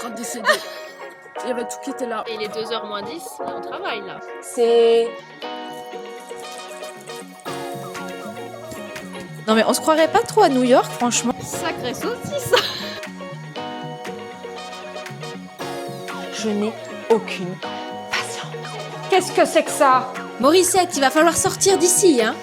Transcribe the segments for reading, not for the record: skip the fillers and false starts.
train de décéder. Il y avait tout qui était là. Et il est 2h moins 10 et on travaille là. C'est... Non mais on se croirait pas trop à New York, franchement. Sacré saucisse. Je n'ai aucune patience. Qu'est-ce que c'est que ça? Morissette, il va falloir sortir d'ici, hein.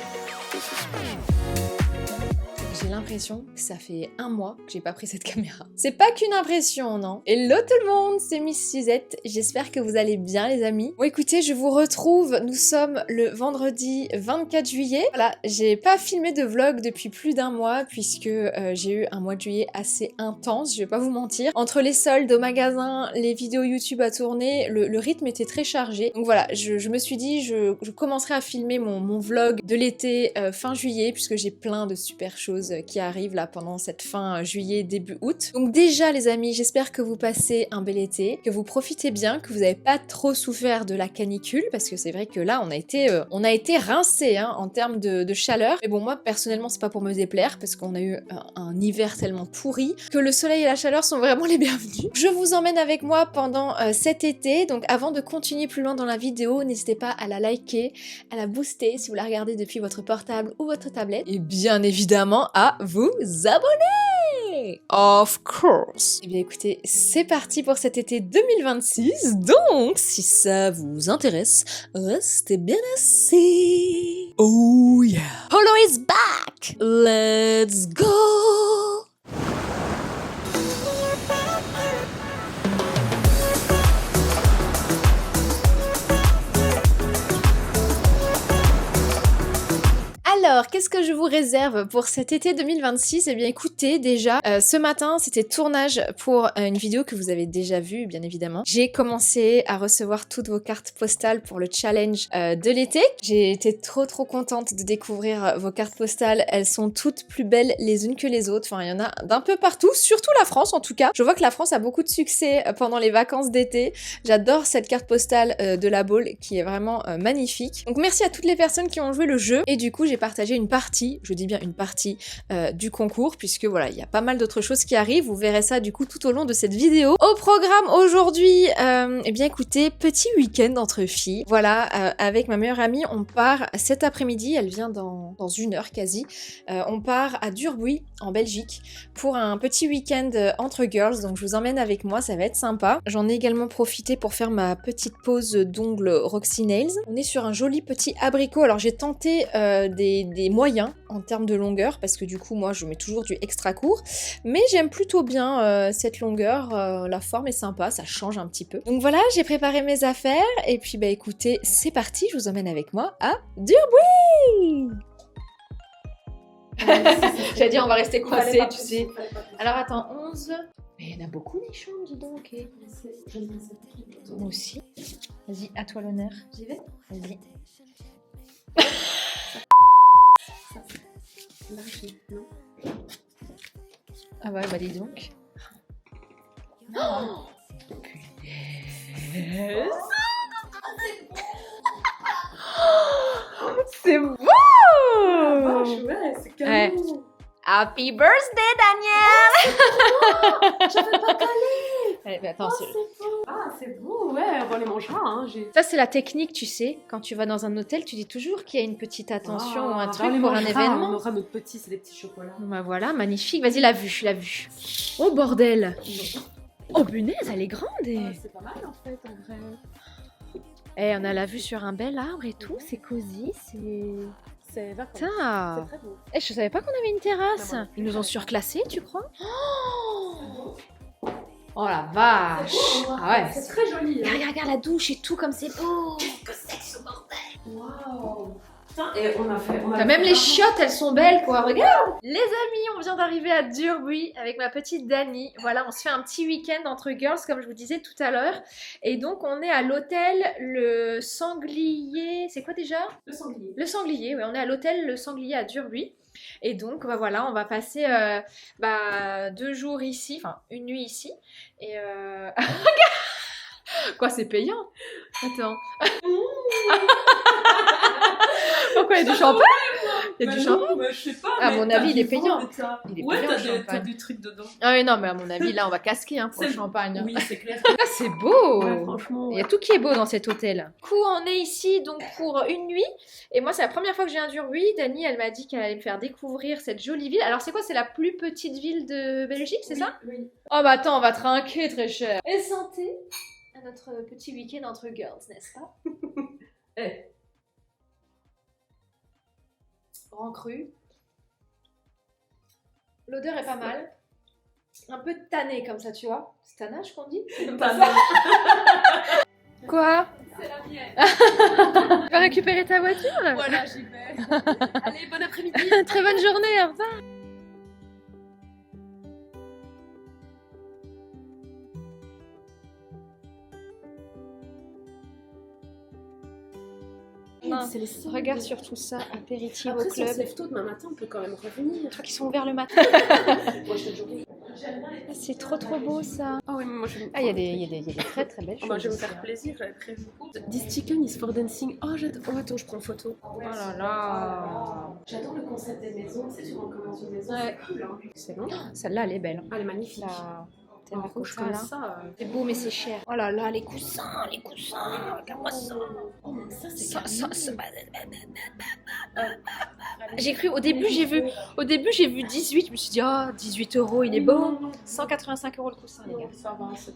J'ai l'impression que ça fait un mois que j'ai pas pris cette caméra. C'est pas qu'une impression, non? Hello tout le monde, c'est Miss Suzette. J'espère que vous allez bien les amis. Bon écoutez, je vous retrouve, nous sommes le vendredi 24 juillet. Voilà, j'ai pas filmé de vlog depuis plus d'un mois puisque j'ai eu un mois de juillet assez intense, je vais pas vous mentir. Entre les soldes au magasin, les vidéos YouTube à tourner, le rythme était très chargé. Donc voilà, je me suis dit, je commencerai à filmer mon vlog de l'été fin juillet puisque j'ai plein de super choses qui arrivent là pendant cette fin juillet, début août. Donc déjà les amis, j'espère que vous passez un bel été, que vous profitez bien, que vous n'avez pas trop souffert de la canicule, parce que c'est vrai que là on a été rincés hein, en termes de chaleur. Mais bon moi personnellement c'est pas pour me déplaire, parce qu'on a eu un hiver tellement pourri, que le soleil et la chaleur sont vraiment les bienvenus. Je vous emmène avec moi pendant cet été, donc avant de continuer plus loin dans la vidéo, n'hésitez pas à la liker, à la booster si vous la regardez depuis votre portable ou votre tablette, et bien évidemment à vous abonner! Of course! Eh bien écoutez, c'est parti pour cet été 2026, donc si ça vous intéresse, restez bien assis! Oh yeah! Polo is back! Let's go! Alors, qu'est-ce que je vous réserve pour cet été 2026? Eh bien écoutez, déjà, ce matin, c'était tournage pour une vidéo que vous avez déjà vue, bien évidemment. J'ai commencé à recevoir toutes vos cartes postales pour le challenge de l'été. J'ai été trop contente de découvrir vos cartes postales. Elles sont toutes plus belles les unes que les autres. Enfin, il y en a d'un peu partout, surtout la France en tout cas. Je vois que la France a beaucoup de succès pendant les vacances d'été. J'adore cette carte postale de la Baule qui est vraiment magnifique. Donc merci à toutes les personnes qui ont joué le jeu. Et du coup, j'ai partagé une partie, je dis bien une partie du concours, puisque voilà, il y a pas mal d'autres choses qui arrivent. Vous verrez ça du coup tout au long de cette vidéo. Au programme aujourd'hui, eh bien écoutez, petit week-end entre filles. Voilà, avec ma meilleure amie, on part cet après-midi, elle vient dans une heure quasi. On part à Durbuy, en Belgique, pour un petit week-end entre girls, donc je vous emmène avec moi, ça va être sympa. J'en ai également profité pour faire ma petite pause d'ongles Roxy Nails. On est sur un joli petit abricot, alors j'ai tenté des moyens en termes de longueur, parce que du coup moi je mets toujours du extra court, mais j'aime plutôt bien cette longueur, la forme est sympa, ça change un petit peu. Donc voilà, j'ai préparé mes affaires, et puis bah écoutez, c'est parti, je vous emmène avec moi à Durbuy. J'allais dire on va rester coincés, tu sais. Alors attends, 11... Mais il y en a beaucoup les chambres, dis donc. Moi aussi. Vas-y, à toi l'honneur. J'y vais. Vas-y. Ah ouais, bah dis donc. Oh punaise. C'est beau. Ah, ouais, c'est canon. Ouais. Happy birthday, Daniel. J'avais pas calé. Allez, mais attends, Oh, c'est beau. Ah, c'est beau, ouais, on les mangera. Hein, ça, c'est la technique, tu sais. Quand tu vas dans un hôtel, tu dis toujours qu'il y a une petite attention ou un truc on les pour un mangera, événement. On aura notre petit, c'est des petits chocolats. Bah voilà, magnifique. Vas-y, la vue, la vue. Oh bordel. Oh punaise, elle est grande. C'est pas mal en fait, en vrai. Eh, on a la vue sur un bel arbre et tout. C'est cosy, C'est vacances. Putain. C'est très beau. Eh, je savais pas qu'on avait une terrasse. Bah, moi non plus, Ils nous ont je savais surclassés, tu crois? Oh la vache. Ah ouais. C'est très joli. Hein. Regarde la douche et tout, comme c'est beau. Qu'est-ce que c'est que ce bordel? Waouh. Putain, et on a fait... Même les chiottes, elles sont belles, quoi. Regarde. Les amis, on vient d'arriver à Durbuy avec ma petite Dani. Voilà, on se fait un petit week-end entre girls, comme je vous disais tout à l'heure. Et donc, on est à l'hôtel Le Sanglier. C'est quoi déjà? Le sanglier. Le Sanglier, oui. On est à l'hôtel Le Sanglier à Durbuy. Et donc, bah voilà, on va passer 2 jours ici, enfin, une nuit ici. Et Quoi, c'est payant? Attends. Pourquoi il y a du champagne? Il y a du champagne? Bah, je sais pas. À mais mon t'as avis, il du est payant. vent, t'as- Il est Ouais, payant, le t'as champagne. du truc dedans. Ah oui, non, mais à mon avis, là, on va casquer pour le C'est- champagne. Oui, c'est clair. Ah, c'est beau! Ouais, franchement. Il y a tout qui est beau dans cet hôtel. Du coup, on est ici donc pour une nuit. Et moi, c'est la première fois que je viens à Durbuy. Dani, elle m'a dit qu'elle allait me faire découvrir cette jolie ville. Alors, c'est quoi? C'est la plus petite ville de Belgique, c'est ça? Oui. Oh, bah attends, on va trinquer, très cher. Et santé à notre petit week-end entre girls, n'est-ce pas? Eh. Grand cru. L'odeur est pas mal. Un peu tanné comme ça, tu vois. C'est tannage qu'on dit? Pas mal. Quoi? C'est la mienne. Tu vas récupérer ta voiture? Voilà, j'y vais. Allez, bon après-midi. Très bonne journée, au revoir. Non, C'est les seuls. regarde sur tout ça, apéritif au Après, si on se club. lève tôt demain matin, on peut quand même revenir. Les trucs qui sont ouverts le matin. Moi, je te jure. C'est trop beau ça. Ah oui, mais moi je vais. Ah, il y a des très très belles choses. Moi, je vais me ici, faire hein. plaisir, j'avais prévu. This chicken is for dancing. Oh, j'adore. Oh, attends, je prends photo. Oh là là. J'adore le concept des maisons. C'est sûr, on commence une maison. Ouais. C'est cool, hein. C'est long. Celle-là, elle est belle. Ah, elle est magnifique. La... Oh, terracotta, comme là. ça. C'est beau, mais c'est cher. Oh là là, les coussins, regarde-moi ça. Oh, mais ça, c'est Ça. J'ai cru, au début j'ai vu 18, je me suis dit, oh, 18 €, il est beau. 185 € le coussin, les gars. Ça va, c'est-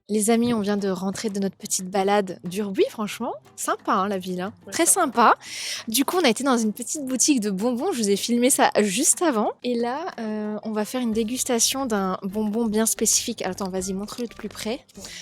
Les amis, on vient de rentrer de notre petite balade d'Urbuy, franchement. Sympa, hein, la ville. Hein. Ouais, Très sympa. Du coup, on a été dans une petite boutique de bonbons. Je vous ai filmé ça juste avant. Et là, on va faire une dégustation d'un bonbon bien spécifique. Alors, attends, vas-y, montre-le de plus près.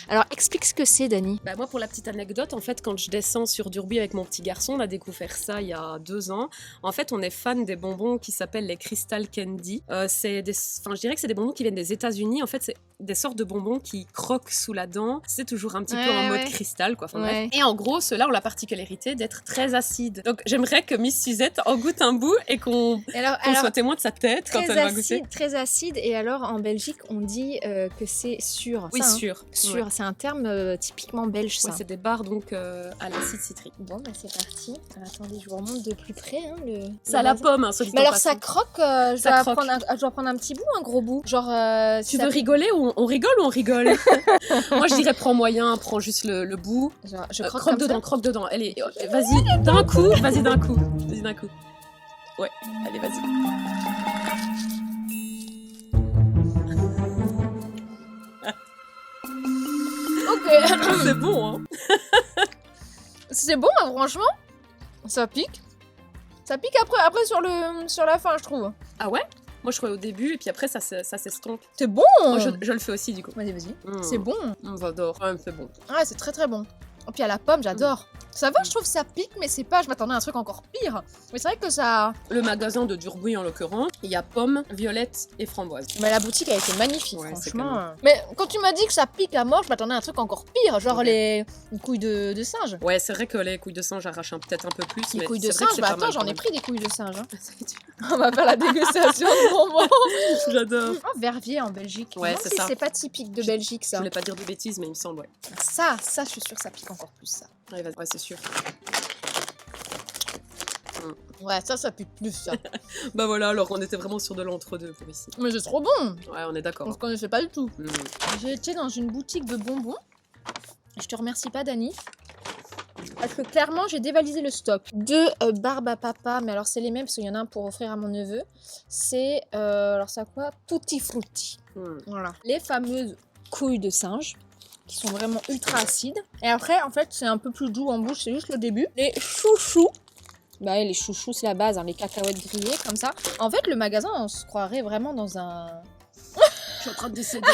Alors, explique ce que c'est, Dani. Bah moi, pour la petite anecdote, en fait, quand je descends sur Durbuy avec mon petit garçon, on a découvert ça il y a 2 ans. En fait, on est fan des bonbons qui s'appellent les Crystal Candy. Je dirais que c'est des bonbons qui viennent des États-Unis. En fait, c'est des sortes de bonbons qui croquent sous la dent. C'est toujours un petit peu en mode Ouais. cristal, quoi. Enfin, Ouais. bref. Et en gros, ceux-là ont la particularité d'être très acides. Donc, j'aimerais que Miss Suzette en goûte un bout et qu'on Alors, soit témoin de sa tête quand elle va goûter. très acide. Et alors, en Belgique, on dit que c'est sûr. Oui, Ça, hein. sûr. Sûr, Ouais. c'est un terme typiquement belge, ça. Ouais, c'est des barres donc à l'acide citrique. Bon, bah c'est parti. Alors, attendez, je vous remonte de plus près. Hein, Ça a la raisin. pomme, hein, soit dit Mais en alors, passant. ça croque, Ça croque. je dois prendre un petit bout, un gros bout. Genre, Tu veux rigoler ou on rigole ou on rigole? Moi, je dirais prends moyen, prends juste le bout. Genre, je croque Croque comme dedans, croque dedans. Allez, vas-y, d'un coup, vas-y d'un coup. Vas-y d'un coup. Ouais, allez, vas-y. ça. Ok. C'est bon, hein. C'est bon, hein, franchement. Ça pique. Ça pique après sur la fin, je trouve. Ah ouais? Moi, je croyais au début, et puis après, ça s'estompe. C'est bon. Moi, je le fais aussi, du coup. Vas-y. Mm. C'est bon. J'adore. Ouais, c'est bon. Ouais, c'est très très bon. Et puis à la pomme, j'adore. Ça va, je trouve que ça pique, mais c'est pas. Je m'attendais à un truc encore pire. Mais c'est vrai que ça. Le magasin de Durbuy, en l'occurrence, il y a pomme, violette et framboise. Mais la boutique a été magnifique, Ouais, c'est franchement. Mais quand tu m'as dit que ça pique à mort, je m'attendais à un truc encore pire, genre Ouais. les couilles de singe. Ouais, c'est vrai que les couilles de singe arrachent peut-être un peu plus. Les mais couilles de c'est vrai que singe, c'est bah pas attends, mal j'en quand ai même. pris des couilles de singe. Hein. Ça fait du- On va faire la dégustation de bonbons. J'adore. Oh, Verviers en Belgique. Ouais, Je me demande c'est si ça. c'est pas typique de Je- Belgique Je ça. voulais pas dire de bêtises, mais il me semble, ouais. Ça, je suis sûre que ça pique encore plus ça. Allez, vas-y. Ouais, c'est sûr. Ouais, ça pique plus ça. Bah voilà, alors on était vraiment sur de l'entre-deux pour ici. Mais c'est trop bon. Ouais, on est On d'accord. se connaissait pas du tout. Mm. J'ai été dans une boutique de bonbons. Je te remercie pas, Dani. Parce que clairement, j'ai dévalisé le stock. 2 barbes à papa, mais alors c'est les mêmes parce qu'il y en a un pour offrir à mon neveu. C'est, alors ça quoi? Tutti frutti. Mm. Voilà. Les fameuses couilles de singe qui sont vraiment ultra acides. Et après, en fait, c'est un peu plus doux en bouche, c'est juste le début. Les chouchous. Bah ouais, les chouchous, c'est la base, hein, les cacahuètes grillées comme ça. En fait, le magasin, on se croirait vraiment dans un... Je suis en train de décéder.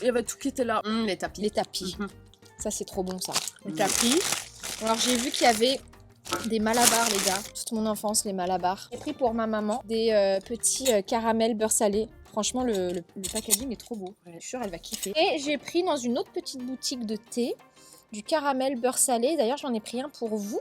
Il y avait tout qui était là. Les tapis. Les tapis. Mhm. Ça, c'est trop bon, ça. Le Mm. tapis. Alors, j'ai vu qu'il y avait Des malabars, les gars. Toute mon enfance, les malabars. J'ai pris pour ma maman des petits caramels beurre salé. Franchement, le packaging est trop beau. Je suis sûre, elle va kiffer. Et j'ai pris dans une autre petite boutique de thé du caramel beurre salé. D'ailleurs, j'en ai pris un pour vous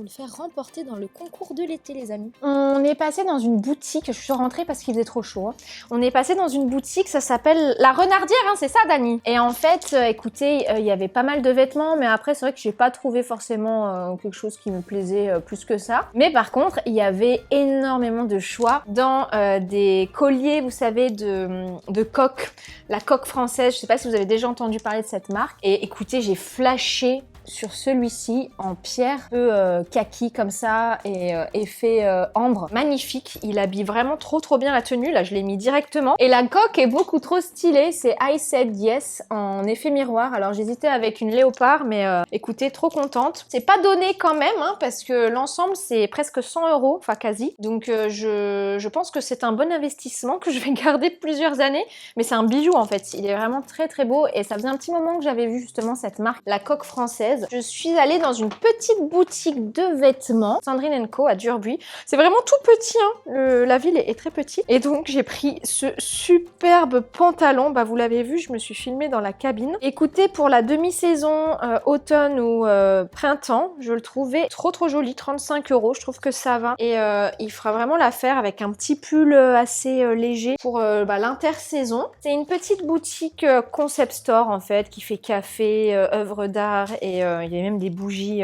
le faire remporter dans le concours de l'été, les amis. On est passé dans une boutique, je suis rentrée parce qu'il faisait trop chaud. Hein. On est passé dans une boutique, ça s'appelle La Renardière, hein, c'est ça, Dani? Et en fait, écoutez, il y avait pas mal de vêtements, mais après, c'est vrai que j'ai pas trouvé forcément quelque chose qui me plaisait plus que ça. Mais par contre, il y avait énormément de choix dans des colliers, vous savez, de coque. La coque française, je sais pas si vous avez déjà entendu parler de cette marque. Et écoutez, j'ai flashé sur celui-ci en pierre un peu kaki comme ça et effet ambre. Magnifique, il habille vraiment trop bien la tenue, là je l'ai mis directement. Et la coque est beaucoup trop stylée, c'est I Said Yes en effet miroir. Alors j'hésitais avec une léopard mais écoutez, trop contente. C'est pas donné quand même hein, parce que l'ensemble c'est presque 100 €, enfin quasi. Donc je pense que c'est un bon investissement que je vais garder plusieurs années. Mais c'est un bijou en fait, il est vraiment très beau et ça faisait un petit moment que j'avais vu justement cette marque, la coque française. Je suis allée dans une petite boutique de vêtements, Sandrine & Co à Durbuy. C'est vraiment tout petit, hein. La ville est très petite. Et donc j'ai pris ce superbe pantalon. Bah vous l'avez vu, je me suis filmée dans la cabine. Écoutez, pour la demi-saison automne ou printemps, je le trouvais trop joli, 35 €. Je trouve que ça va. Et il fera vraiment l'affaire avec un petit pull assez léger pour l'intersaison. C'est une petite boutique concept store en fait, qui fait café, œuvres d'art et il y a même des bougies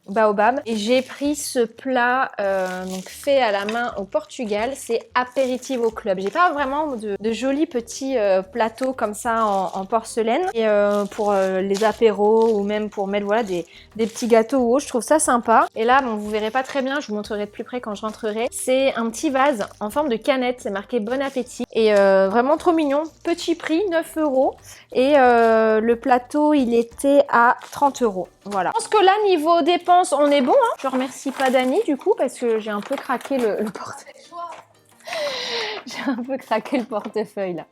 baobab. Et j'ai pris ce plat donc fait à la main au Portugal, c'est Aperitivo Club. J'ai pas vraiment de jolis petits plateaux comme ça en porcelaine. Et pour les apéros ou même pour mettre voilà, des petits gâteaux ou autre, je trouve ça sympa. Et là, bon, vous verrez pas très bien, je vous montrerai de plus près quand je rentrerai. C'est un petit vase en forme de canette, c'est marqué Bon Appétit. Et vraiment trop mignon, petit prix, 9 €. Et le plateau, il était à 30 €. Voilà. Je pense que là, niveau dépenses, on est bon. Hein. Je remercie pas Dani du coup parce que j'ai un peu craqué le portefeuille. J'ai un peu craqué le portefeuille là.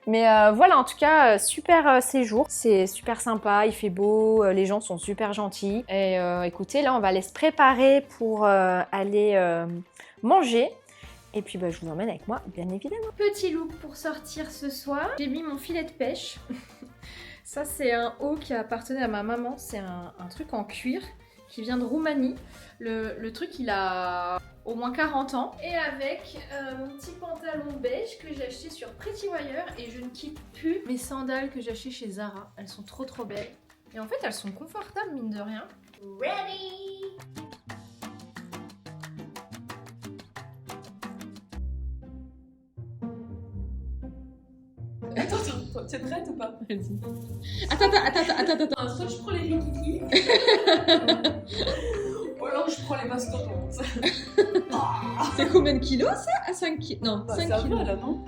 Mais voilà, en tout cas, super séjour. C'est super sympa, il fait beau, les gens sont super gentils. Et écoutez, là, on va aller se préparer pour aller manger. Et puis je vous emmène avec moi, bien évidemment. Petit look pour sortir ce soir. J'ai mis mon filet de pêche. Ça, c'est un haut qui appartenait à ma maman. C'est un truc en cuir qui vient de Roumanie. Le truc, il a au moins 40 ans. Et avec mon petit pantalon beige que j'ai acheté sur Pretty Wire. Et je ne quitte plus mes sandales que j'ai achetées chez Zara. Elles sont trop belles. Et en fait, elles sont confortables, mine de rien. Ready! Attends, tu es prête ou pas? Vas-y. Attends. Soit je prends les rikiki, ou alors je prends les mastodontes. C'est combien de kilos ça? À 5 kilos? Non, 5 ça kilos. va là, non?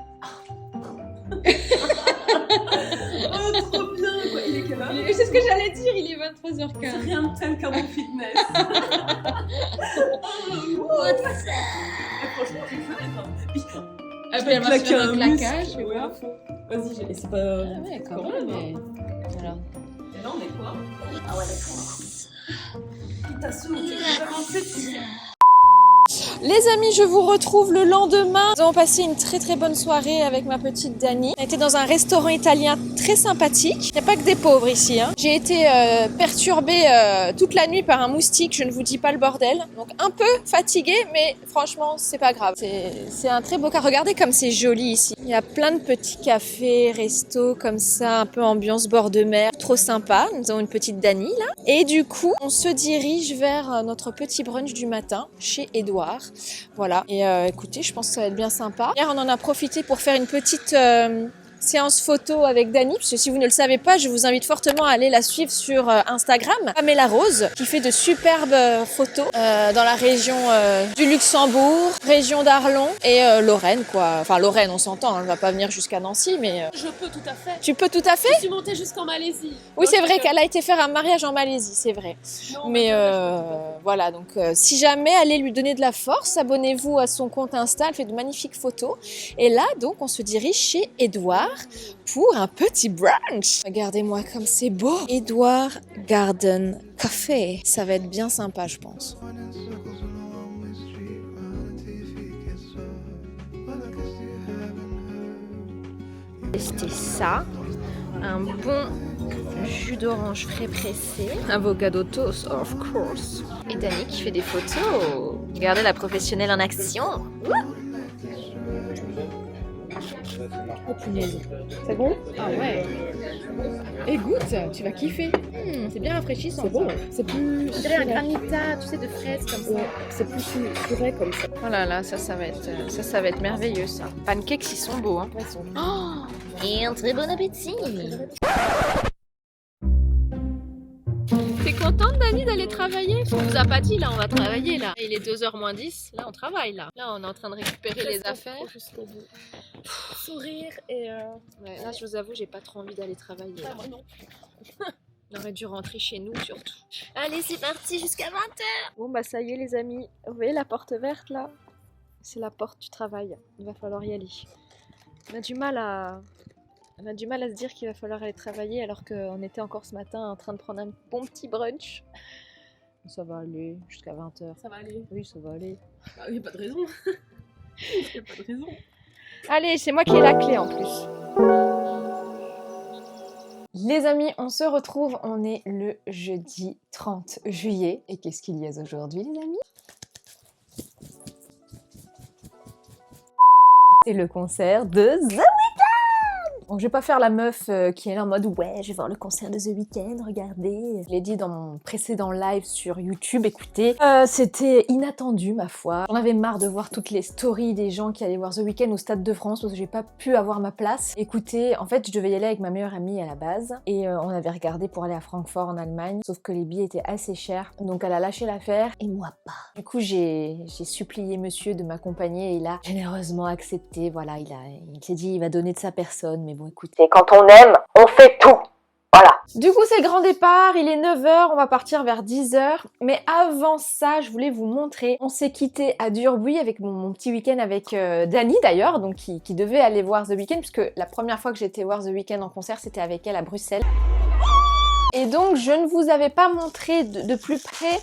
Oh, trop bien quoi. Il est quelle heure? C'est ce que j'allais dire, il est C'est 23h15. rien de tel qu'un bon fitness. Franchement, j'ai fait hein. Ah ben elle va se faire un claquage. Ouais, à fond. Vas-y, c'est pas... Ah ouais, quand même. Mais... Voilà. Et là, on est quoi? Ah ouais, d'accord. Il t'a saoulé, tu l'as commencé, tu... Les amis, je vous retrouve le lendemain. Nous avons passé une très bonne soirée avec ma petite Dani. On était dans un restaurant italien très sympathique. Il n'y a pas que des pauvres ici. Hein. J'ai été perturbée toute la nuit par un moustique, je ne vous dis pas le bordel. Donc un peu fatiguée, mais franchement, c'est pas grave. C'est un très beau cas. Regardez comme c'est joli ici. Il y a plein de petits cafés, restos comme ça, un peu ambiance bord de mer. Trop sympa. Nous avons une petite Dani là. Et du coup, on se dirige vers notre petit brunch du matin chez Edouard. Voilà, et écoutez, je pense que ça va être bien sympa. Hier, on en a profité pour faire une petite séance photo avec Dani, parce que si vous ne le savez pas, je vous invite fortement à aller la suivre sur Instagram, Pamela Rose, qui fait de superbes photos dans la région du Luxembourg, région d'Arlon et Lorraine, quoi. Enfin, Lorraine, on s'entend, hein, elle va pas venir jusqu'à Nancy, mais... Je peux tout à fait. Tu peux tout à fait? Je suis montée jusqu'en Malaisie. Oui, c'est vrai qu'elle a été faire un mariage en Malaisie, c'est vrai. Non, mais voilà, donc si jamais, allez lui donner de la force, abonnez-vous à son compte Insta, elle fait de magnifiques photos. Et là, donc, on se dirige chez Edouard. pour un petit brunch. Regardez-moi comme c'est beau. Edouard Garden Café. Ça va être bien sympa, je pense. Tester ça. Un bon jus d'orange frais pressé. Avocado toast, of course. Et Dani qui fait des photos. Regardez la professionnelle en action. Oh punaise. C'est bon? Ah ouais. Et goûte, tu vas kiffer. C'est bien rafraîchissant. C'est bon, c'est plus... On dirait un granita, tu sais, de fraises comme ça. Ouais, c'est plus frais comme ça. Oh là là, ça va être merveilleux ça. Pancakes, ils sont beaux, hein. Ouais, ils sont... Oh, et un très bon appétit. T'es contente, Dani, d'aller travailler? On nous a pas dit, là, on va travailler, là. Il est 2h moins 10, là, on travaille, là. Là, on est en train de récupérer les affaires. Jusqu'au bout. Sourire et... Ouais, là, je vous avoue, j'ai pas trop envie d'aller travailler. Ah, moi non. On aurait dû rentrer chez nous, surtout. Allez, c'est parti, jusqu'à 20h. Bon, bah, ça y est, les amis. Vous voyez la porte verte, là? C'est la porte du travail. Il va falloir y aller. On a du mal à se dire qu'il va falloir aller travailler alors qu'on était encore ce matin en train de prendre un bon petit brunch. Ça va aller jusqu'à 20h. Ça va aller. Oui, ça va aller. Ah, il n'y a pas de raison. Il n'y a pas de raison. Allez, c'est moi qui ai la clé en plus. Les amis, on se retrouve, on est le jeudi 30 juillet. Et qu'est-ce qu'il y a aujourd'hui, les amis? C'est le concert de The Weeknd. Donc je vais pas faire la meuf qui est là en mode ouais, je vais voir le concert de The Weeknd, regardez. Je l'ai dit dans mon précédent live sur YouTube, écoutez, c'était inattendu ma foi. J'en avais marre de voir toutes les stories des gens qui allaient voir The Weeknd au Stade de France parce que j'ai pas pu avoir ma place. Écoutez, en fait je devais y aller avec ma meilleure amie à la base et on avait regardé pour aller à Francfort en Allemagne, sauf que les billets étaient assez chers, donc elle a lâché l'affaire et moi pas. Du coup j'ai supplié monsieur de m'accompagner et il a généreusement accepté, voilà, il s'est dit il va donner de sa personne, mais bon écoutez, quand on aime, on fait tout. Voilà. Du coup, c'est le grand départ, il est 9h, on va partir vers 10h. Mais avant ça, je voulais vous montrer, on s'est quitté à Durbuy avec mon petit week-end avec Dani d'ailleurs, donc qui devait aller voir The Weeknd, puisque la première fois que j'ai été voir The Weeknd en concert, c'était avec elle à Bruxelles. Et donc, je ne vous avais pas montré de plus près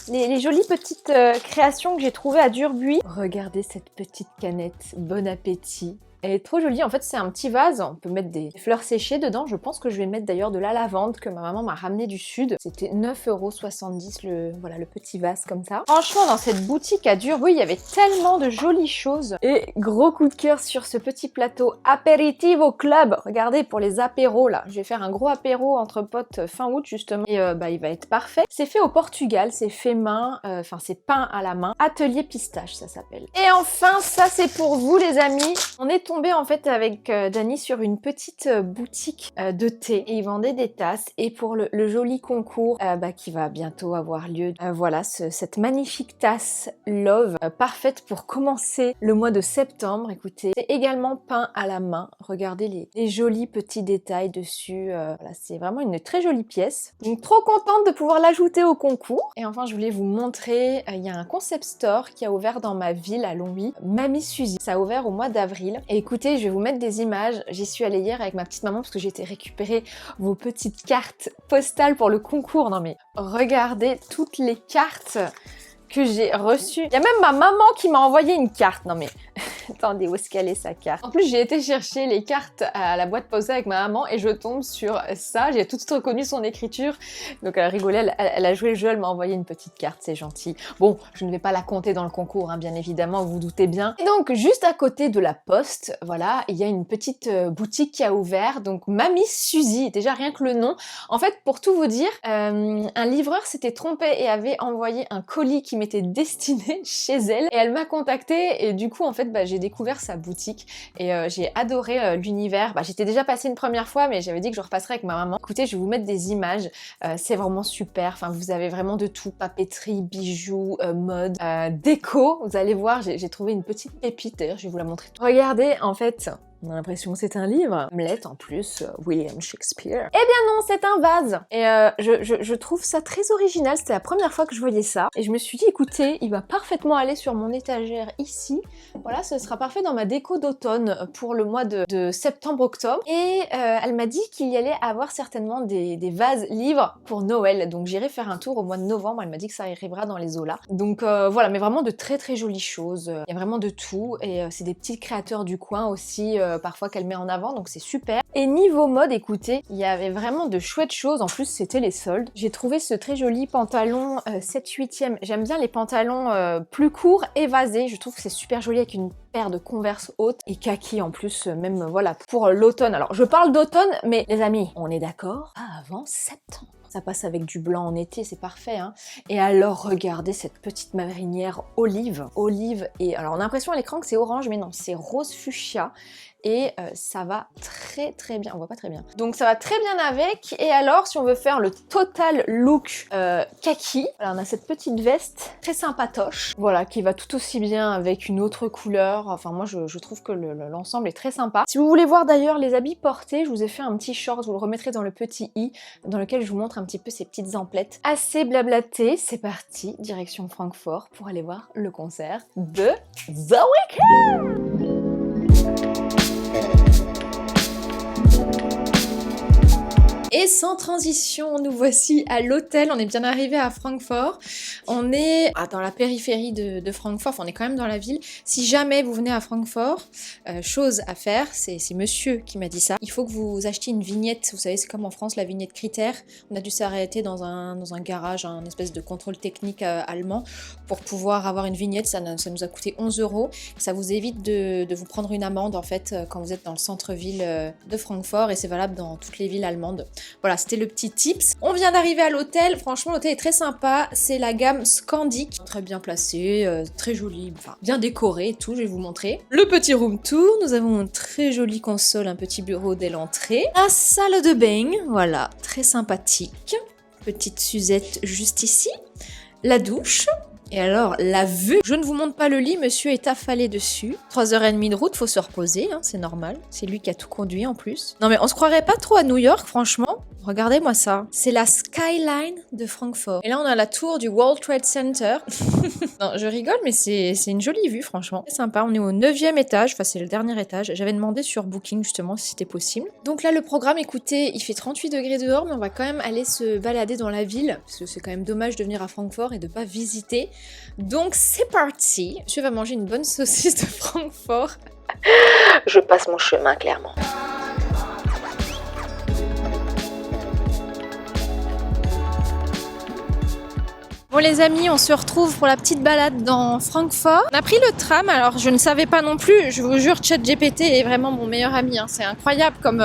les jolies petites créations que j'ai trouvées à Durbuy. Regardez cette petite canette, bon appétit. Elle est trop jolie, en fait c'est un petit vase, on peut mettre des fleurs séchées dedans, je pense que je vais mettre d'ailleurs de la lavande que ma maman m'a ramené du sud. C'était 9,70 € le petit vase comme ça. Franchement dans cette boutique à Durbuy, il y avait tellement de jolies choses. Et gros coup de cœur sur ce petit plateau Aperitivo Club. Regardez pour les apéros là, je vais faire un gros apéro entre potes fin août justement. Et il va être parfait. C'est fait au Portugal, c'est fait main, c'est peint à la main. Atelier pistache ça s'appelle. Et enfin ça c'est pour vous les amis. On est tombé en fait avec Dani sur une petite boutique de thé et ils vendaient des tasses et pour le joli concours qui va bientôt avoir lieu, voilà cette magnifique tasse Love parfaite pour commencer le mois de septembre. Écoutez, c'est également peint à la main, regardez les jolis petits détails dessus, voilà, c'est vraiment une très jolie pièce, donc trop contente de pouvoir l'ajouter au concours. Et enfin je voulais vous montrer, il y a un concept store qui a ouvert dans ma ville à Longwy, Mamie Suzy, ça a ouvert au mois d'avril. Et écoutez, je vais vous mettre des images. J'y suis allée hier avec ma petite maman parce que j'ai été récupérer vos petites cartes postales pour le concours. Non mais regardez toutes les cartes que j'ai reçues. Il y a même ma maman qui m'a envoyé une carte. Non mais attendez, où est-ce qu'elle est sa carte? En plus, j'ai été chercher les cartes à la boîte postale avec ma maman et je tombe sur ça. J'ai tout de suite reconnu son écriture. Donc elle rigolait, elle a joué le jeu, elle m'a envoyé une petite carte, c'est gentil. Bon, je ne vais pas la compter dans le concours, hein, bien évidemment, vous vous doutez bien. Et donc, juste à côté de la poste, voilà, il y a une petite boutique qui a ouvert. Donc, Mamie Suzy, déjà rien que le nom. En fait, pour tout vous dire, un livreur s'était trompé et avait envoyé un colis qui m'était destiné chez elle. Et elle m'a contactée et du coup, en fait, j'ai découvert sa boutique et j'ai adoré l'univers. J'étais déjà passée une première fois, mais j'avais dit que je repasserais avec ma maman. Écoutez, je vais vous mettre des images. C'est vraiment super. Enfin, vous avez vraiment de tout. Papeterie, bijoux, mode, déco. Vous allez voir, j'ai trouvé une petite pépite. D'ailleurs, je vais vous la montrer. Regardez, en fait, On a l'impression que c'est un livre. Hamlet en plus, William Shakespeare. Eh bien non, c'est un vase. Et je trouve ça très original. C'était la première fois que je voyais ça. Et je me suis dit, écoutez, il va parfaitement aller sur mon étagère ici. Voilà, ce sera parfait dans ma déco d'automne pour le mois de septembre-octobre. Et elle m'a dit qu'il y allait avoir certainement des vases livres pour Noël. Donc j'irai faire un tour au mois de novembre. Elle m'a dit que ça arrivera dans les Zola. Donc voilà, mais vraiment de très très jolies choses. Il y a vraiment de tout. Et c'est des petits créateurs du coin aussi, parfois qu'elle met en avant. Donc c'est super. Et niveau mode, écoutez, il y avait vraiment de chouettes choses. En plus, c'était les soldes. J'ai trouvé ce très joli pantalon 7/8e. J'aime bien les pantalons plus courts et vasés. Je trouve que c'est super joli avec une paire de Converse hautes et kaki en plus, même voilà, pour l'automne. Alors, je parle d'automne, mais les amis, on est d'accord? Pas avant septembre. Ça passe avec du blanc en été, c'est parfait, hein. Et alors, regardez cette petite marinière olive. Olive et... Alors, on a l'impression à l'écran que c'est orange, mais non, c'est rose fuchsia. Et ça va très très bien, on voit pas très bien. Donc ça va très bien avec. Et alors, si on veut faire le total look kaki, voilà, on a cette petite veste très sympatoche, voilà, qui va tout aussi bien avec une autre couleur. Enfin, moi, je trouve que l'ensemble est très sympa. Si vous voulez voir d'ailleurs les habits portés, je vous ai fait un petit short, je vous le remettrai dans le petit i, dans lequel je vous montre un petit peu ces petites emplettes. Assez blablaté, c'est parti, direction Francfort pour aller voir le concert de The Weeknd. Et sans transition, nous voici à l'hôtel. On est bien arrivé à Francfort. On est dans la périphérie de Francfort. Enfin, on est quand même dans la ville. Si jamais vous venez à Francfort, chose à faire, c'est monsieur qui m'a dit ça. Il faut que vous achetiez une vignette. Vous savez, c'est comme en France, la vignette critère. On a dû s'arrêter dans un garage, un espèce de contrôle technique allemand pour pouvoir avoir une vignette. Ça nous a coûté 11 €. Ça vous évite de vous prendre une amende en fait quand vous êtes dans le centre-ville de Francfort et c'est valable dans toutes les villes allemandes. Voilà, c'était le petit tips. On vient d'arriver à l'hôtel. Franchement, l'hôtel est très sympa. C'est la gamme Scandic. Très bien placé, très joli, enfin bien décoré et tout. Je vais vous montrer. Le petit room tour. Nous avons une très jolie console, un petit bureau dès l'entrée. La salle de bain, voilà, très sympathique. Petite Suzette juste ici. La douche. Et alors, la vue, je ne vous montre pas le lit, monsieur est affalé dessus. 3h30 de route, faut se reposer, hein, c'est normal. C'est lui qui a tout conduit en plus. Non mais on se croirait pas trop à New York, franchement. Regardez-moi ça. C'est la skyline de Francfort. Et là, on a la tour du World Trade Center. Non, je rigole, mais c'est une jolie vue, franchement. C'est sympa, on est au 9e étage, enfin c'est le dernier étage. J'avais demandé sur Booking, justement, si c'était possible. Donc là, le programme, écoutez, il fait 38 degrés dehors, mais on va quand même aller se balader dans la ville, parce que c'est quand même dommage de venir à Francfort et de pas visiter. Donc c'est parti. Je vais manger une bonne saucisse de Francfort. Je passe mon chemin, clairement. Bon les amis, on se retrouve pour la petite balade dans Francfort. On a pris le tram, alors je ne savais pas non plus, je vous jure, ChatGPT est vraiment mon meilleur ami, hein. C'est incroyable comme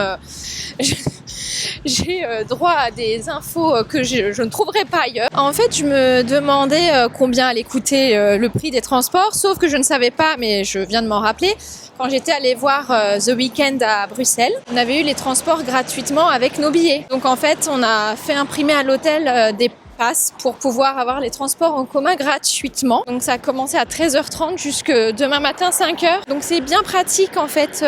j'ai droit à des infos que je ne trouverai pas ailleurs. En fait, je me demandais combien allait coûter le prix des transports, sauf que je ne savais pas, mais je viens de m'en rappeler, quand j'étais allée voir The Weeknd à Bruxelles, on avait eu les transports gratuitement avec nos billets. Donc en fait, on a fait imprimer à l'hôtel des passes pour pouvoir avoir les transports en commun gratuitement. Donc ça a commencé à 13h30 jusque demain matin 5h. Donc c'est bien pratique en fait.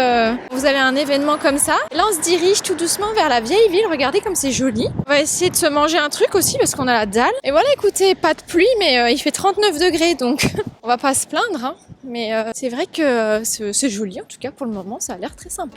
Vous avez un événement comme ça. Et là on se dirige tout doucement vers la vieille ville. Regardez comme c'est joli. On va essayer de se manger un truc aussi parce qu'on a la dalle. Et voilà, écoutez, pas de pluie mais il fait 39 degrés donc on va pas se plaindre, hein. Mais c'est vrai que c'est joli en tout cas pour le moment. Ça a l'air très sympa.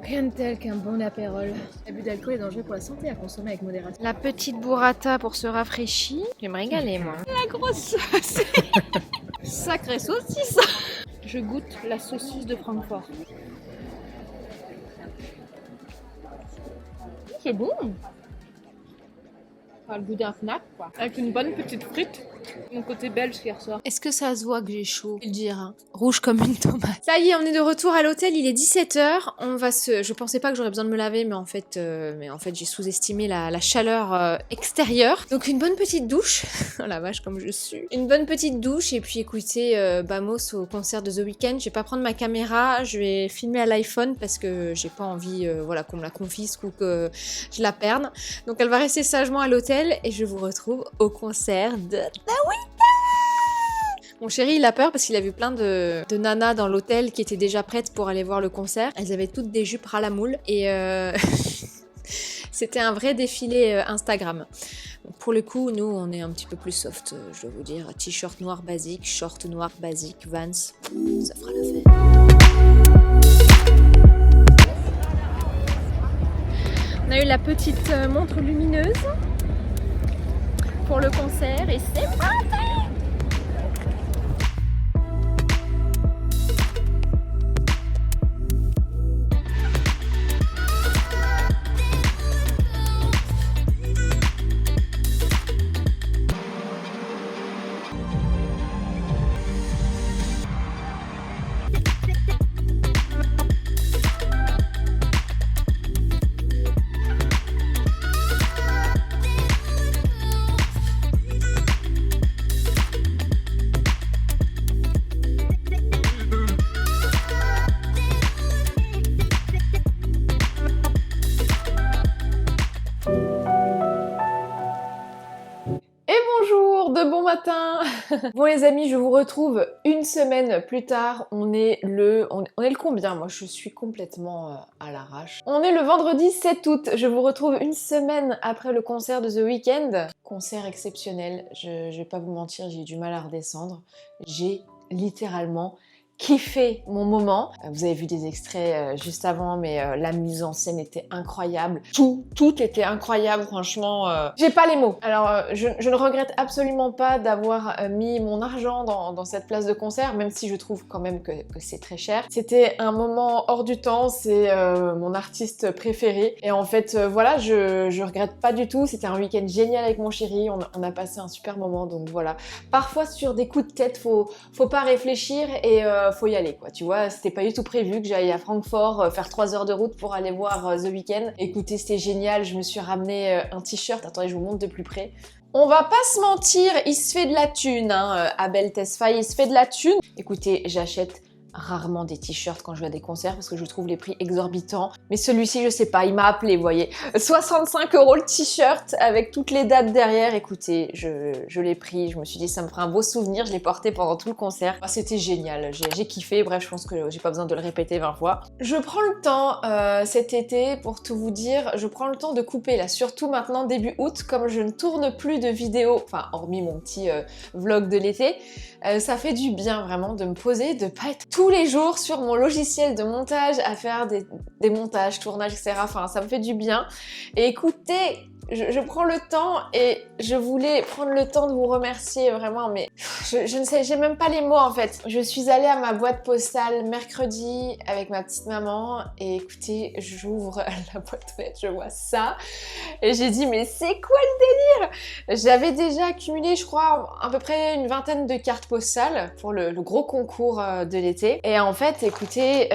Rien de tel qu'un bon apérole. L'abus d'alcool est dangereux pour la santé, à consommer avec modération. La petite burrata pour se rafraîchir. Je vais me régaler, moi. La grosse saucisse. Sacrée saucisse. Je goûte la saucisse de Francfort. C'est bon. Ça a le goût d'un snack, quoi. Avec une bonne petite frite. Mon côté belge qui ressort. Est-ce que ça se voit que j'ai chaud? Je vais le dire, hein. Rouge comme une tomate. Ça y est, on est de retour à l'hôtel, il est 17h. Je pensais pas que j'aurais besoin de me laver, mais en fait, j'ai sous-estimé la chaleur extérieure. Donc une bonne petite douche. Oh la vache, comme je suis. Une bonne petite douche, et puis écoutez, Bamos au concert de The Weeknd. Je vais pas prendre ma caméra, je vais filmer à l'iPhone parce que j'ai pas envie qu'on me la confisque ou que je la perde. Donc elle va rester sagement à l'hôtel et je vous retrouve au concert de The Weeknd. Mon chéri, il a peur parce qu'il a vu plein de nanas dans l'hôtel qui étaient déjà prêtes pour aller voir le concert. Elles avaient toutes des jupes ras la moule et c'était un vrai défilé Instagram. Donc pour le coup, nous, on est un petit peu plus soft, je dois vous dire. T-shirt noir basique, short noir basique, Vans, ça fera l'affaire. On a eu la petite montre lumineuse pour le concert et c'est parti! De bon matin. Bon les amis, je vous retrouve une semaine plus tard. On est le combien? Moi je suis complètement à l'arrache. On est le vendredi 7 août. Je vous retrouve une semaine après le concert de The Weeknd. Concert exceptionnel. Je vais pas vous mentir, j'ai eu du mal à redescendre. J'ai littéralement kiffé mon moment. Vous avez vu des extraits juste avant, mais la mise en scène était incroyable. Tout était incroyable, franchement. J'ai pas les mots. Alors, je ne regrette absolument pas d'avoir mis mon argent dans cette place de concert, même si je trouve quand même que c'est très cher. C'était un moment hors du temps, c'est mon artiste préféré. Et en fait, voilà, je regrette pas du tout. C'était un week-end génial avec mon chéri, on a passé un super moment, donc voilà. Parfois, sur des coups de tête, faut pas réfléchir et faut y aller, quoi. Tu vois, c'était pas du tout prévu que j'aille à Francfort faire 3 heures de route pour aller voir The Weeknd. Écoutez, c'était génial. Je me suis ramené un t-shirt. Attendez, je vous montre de plus près. On va pas se mentir, il se fait de la thune, hein, Abel Tesfaye, il se fait de la thune. Écoutez, j'achète rarement des t-shirts quand je vais à des concerts parce que je trouve les prix exorbitants. Mais celui-ci, je sais pas, il m'a appelé, vous voyez. 65 € le t-shirt avec toutes les dates derrière. Écoutez, je l'ai pris, je me suis dit ça me fera un beau souvenir, je l'ai porté pendant tout le concert. Ah, c'était génial, j'ai kiffé, bref, je pense que j'ai pas besoin de le répéter 20 fois. Je prends le temps cet été, pour tout vous dire, je prends le temps de couper là, surtout maintenant début août, comme je ne tourne plus de vidéos, enfin hormis mon petit vlog de l'été, ça fait du bien vraiment de me poser, de pas être tous les jours sur mon logiciel de montage à faire des montages, tournages, etc. Enfin, ça me fait du bien. Et écoutez, je prends le temps et je voulais prendre le temps de vous remercier vraiment, mais je ne sais, j'ai même pas les mots en fait. Je suis allée à ma boîte postale mercredi avec ma petite maman et écoutez, j'ouvre la boîte aux lettres, je vois ça et j'ai dit mais c'est quoi le délire? J'avais déjà accumulé, je crois, à peu près une vingtaine de cartes postales pour le gros concours de l'été. Et en fait, écoutez,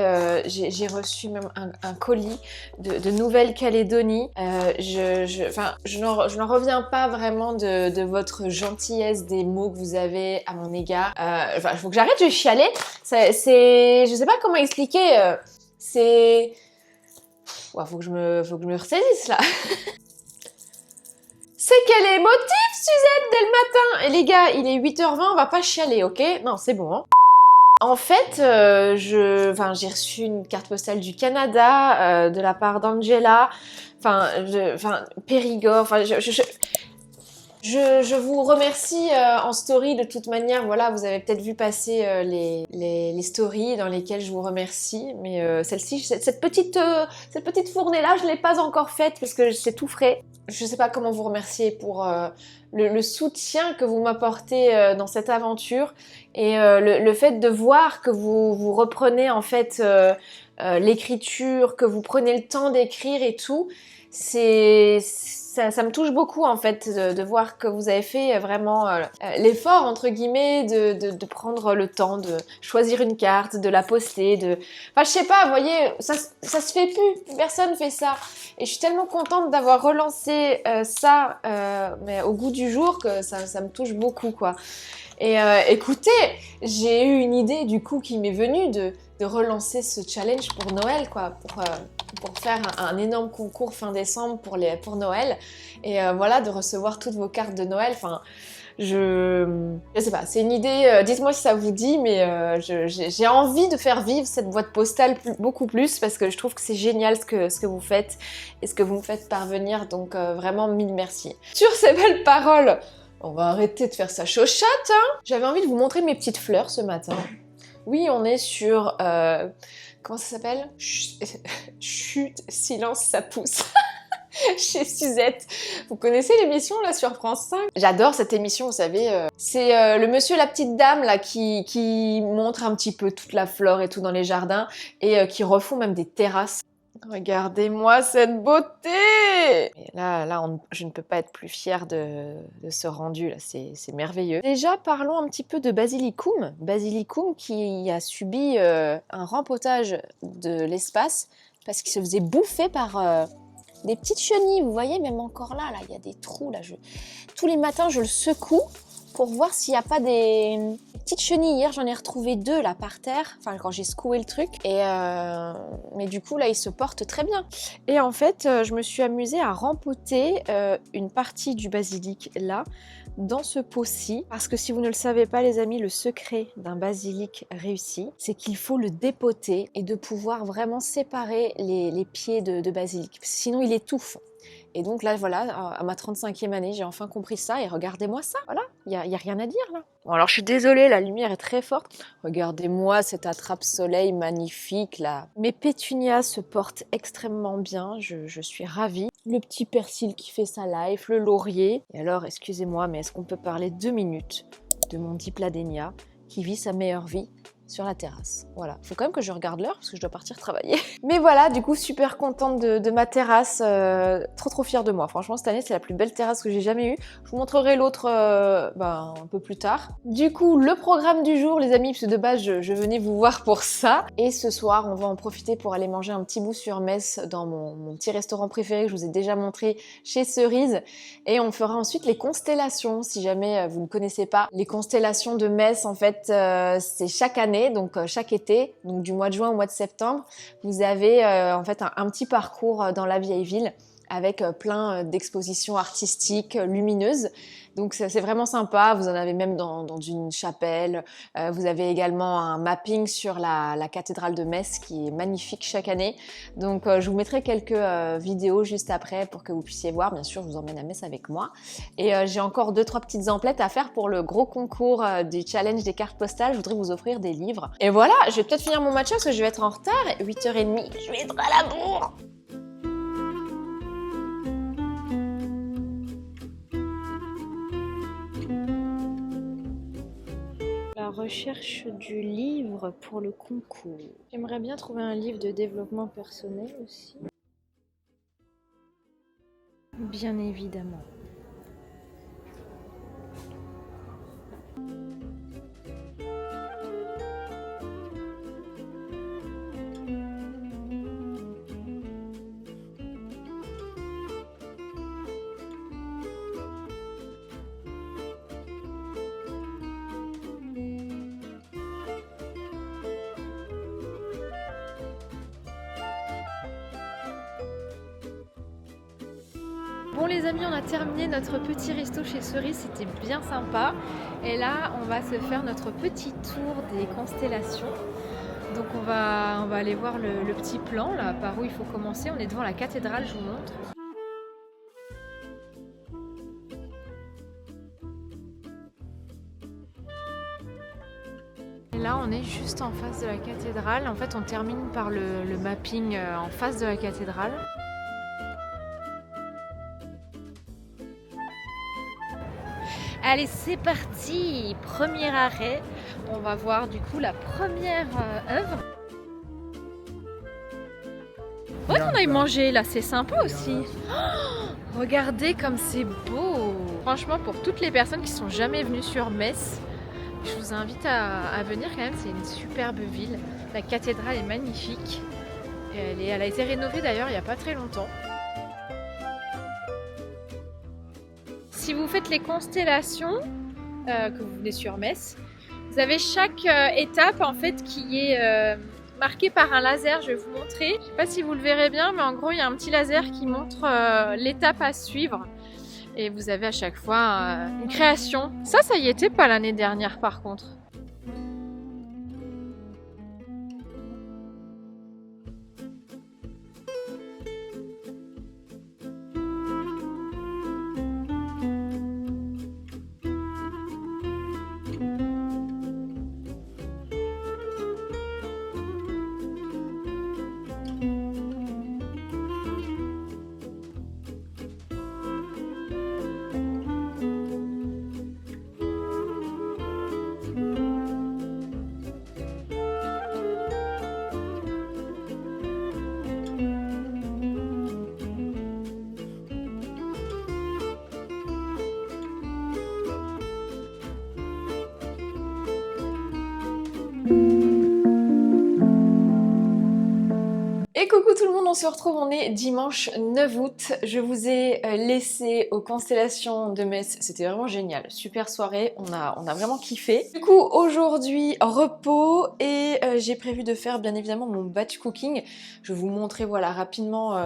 j'ai reçu même un colis de Nouvelle-Calédonie. Je n'en reviens pas vraiment de votre gentillesse, des mots que vous avez à mon égard. Il faut que j'arrête de chialer. Je sais pas comment expliquer. Faut que je me ressaisisse là. C'est qu'elle est émotive, Suzette, dès le matin. Et les gars, il est 8h20, on va pas chialer, ok? Non, c'est bon, hein. En fait, j'ai reçu une carte postale du Canada, de la part d'Angela, Périgord, je vous remercie en story de toute manière, voilà, vous avez peut-être vu passer les stories dans lesquelles je vous remercie, mais celle-ci, cette petite fournée-là, je l'ai pas encore faite parce que c'est tout frais. Je sais pas comment vous remercier pour le soutien que vous m'apportez dans cette aventure et le fait de voir que vous reprenez en fait l'écriture, que vous prenez le temps d'écrire et tout. ça me touche beaucoup en fait de voir que vous avez fait vraiment l'effort entre guillemets de prendre le temps de choisir une carte, de la poster, enfin je sais pas, vous voyez, ça se fait plus, personne fait ça. Et je suis tellement contente d'avoir relancé ça mais au goût du jour que ça me touche beaucoup quoi. Et écoutez, j'ai eu une idée du coup qui m'est venue de relancer ce challenge pour Noël quoi, pour faire un énorme concours fin décembre pour Noël et voilà, de recevoir toutes vos cartes de Noël. Enfin, je sais pas, c'est une idée, dites-moi si ça vous dit, mais j'ai envie de faire vivre cette boîte postale beaucoup plus parce que je trouve que c'est génial ce que vous faites et ce que vous me faites parvenir, donc vraiment mille merci. Sur ces belles paroles, on va arrêter de faire sa chochotte, hein. J'avais envie de vous montrer mes petites fleurs ce matin. Oui, on est sur... comment ça s'appelle? Chut, silence, ça pousse. Chez Suzette. Vous connaissez l'émission là sur France 5? J'adore cette émission, vous savez. C'est le monsieur, la petite dame là qui montre un petit peu toute la flore et tout dans les jardins et qui refont même des terrasses. Regardez-moi cette beauté! Et là, je ne peux pas être plus fière de ce rendu là, c'est merveilleux. Déjà, parlons un petit peu de Basilicum. Basilicum qui a subi un rempotage de l'espace parce qu'il se faisait bouffer par des petites chenilles. Vous voyez, même encore là, il y a des trous là. Tous les matins, je le secoue pour voir s'il n'y a pas des petites chenilles. Hier, j'en ai retrouvé 2 là par terre, enfin quand j'ai secoué le truc. Et mais du coup, là, il se porte très bien. Et en fait, je me suis amusée à rempoter une partie du basilic là, dans ce pot-ci. Parce que si vous ne le savez pas, les amis, le secret d'un basilic réussi, c'est qu'il faut le dépoter et de pouvoir vraiment séparer les pieds de basilic. Sinon, il étouffe. Et donc là, voilà, à ma 35e année, j'ai enfin compris ça. Et regardez-moi ça, voilà, il y a rien à dire là. Bon, alors je suis désolée, la lumière est très forte. Regardez-moi cette attrape-soleil magnifique là. Mes pétunias se portent extrêmement bien, je suis ravie. Le petit persil qui fait sa life, le laurier. Et alors, excusez-moi, mais est-ce qu'on peut parler 2 minutes de mon dipladénia qui vit sa meilleure vie sur la terrasse? Voilà, faut quand même que je regarde l'heure parce que je dois partir travailler. Mais voilà, du coup, super contente de ma terrasse, trop fière de moi. Franchement, cette année, c'est la plus belle terrasse que j'ai jamais eue. Je vous montrerai l'autre un peu plus tard. Du coup, le programme du jour, les amis, parce que de base, je venais vous voir pour ça. Et ce soir, on va en profiter pour aller manger un petit bout sur Metz dans mon petit restaurant préféré que je vous ai déjà montré chez Cerise. Et on fera ensuite les constellations, si jamais vous ne connaissez pas. Les constellations de Metz, en fait, c'est chaque année. Donc chaque été, donc du mois de juin au mois de septembre, vous avez en fait un petit parcours dans la vieille ville avec plein d'expositions artistiques lumineuses. Donc c'est vraiment sympa, vous en avez même dans une chapelle. Vous avez également un mapping sur la cathédrale de Metz qui est magnifique chaque année. Donc je vous mettrai quelques vidéos juste après pour que vous puissiez voir. Bien sûr, je vous emmène à Metz avec moi. Et j'ai encore 2-3 petites emplettes à faire pour le gros concours du challenge des cartes postales. Je voudrais vous offrir des livres. Et voilà, je vais peut-être finir mon matcha parce que je vais être en retard. 8h30, je vais être à la bourre. La recherche du livre pour le concours. J'aimerais bien trouver un livre de développement personnel aussi. Bien évidemment. Bon les amis, on a terminé notre petit resto chez Cerise, c'était bien sympa. Et là, on va se faire notre petit tour des constellations. Donc on va aller voir le petit plan, là, par où il faut commencer. On est devant la cathédrale, je vous montre. Et là, on est juste en face de la cathédrale. En fait, on termine par le mapping en face de la cathédrale. Allez, c'est parti! Premier arrêt. On va voir du coup la première œuvre. Ouais, on aille manger là, c'est sympa aussi. Oh, regardez comme c'est beau. Franchement, pour toutes les personnes qui sont jamais venues sur Metz, je vous invite à venir quand même, c'est une superbe ville. La cathédrale est magnifique. Et elle a été rénovée d'ailleurs il n'y a pas très longtemps. Si vous faites les constellations, que vous venez sur Metz, vous avez chaque étape en fait qui est marquée par un laser. Je vais vous montrer. Je ne sais pas si vous le verrez bien, mais en gros il y a un petit laser qui montre l'étape à suivre. Et vous avez à chaque fois une création. Ça y était pas l'année dernière par contre. Et coucou tout le monde, on se retrouve, on est dimanche 9 août. Je vous ai laissé aux constellations de Metz, c'était vraiment génial, super soirée, on a vraiment kiffé. Du coup aujourd'hui repos et j'ai prévu de faire bien évidemment mon batch cooking. Je vais vous montrer voilà rapidement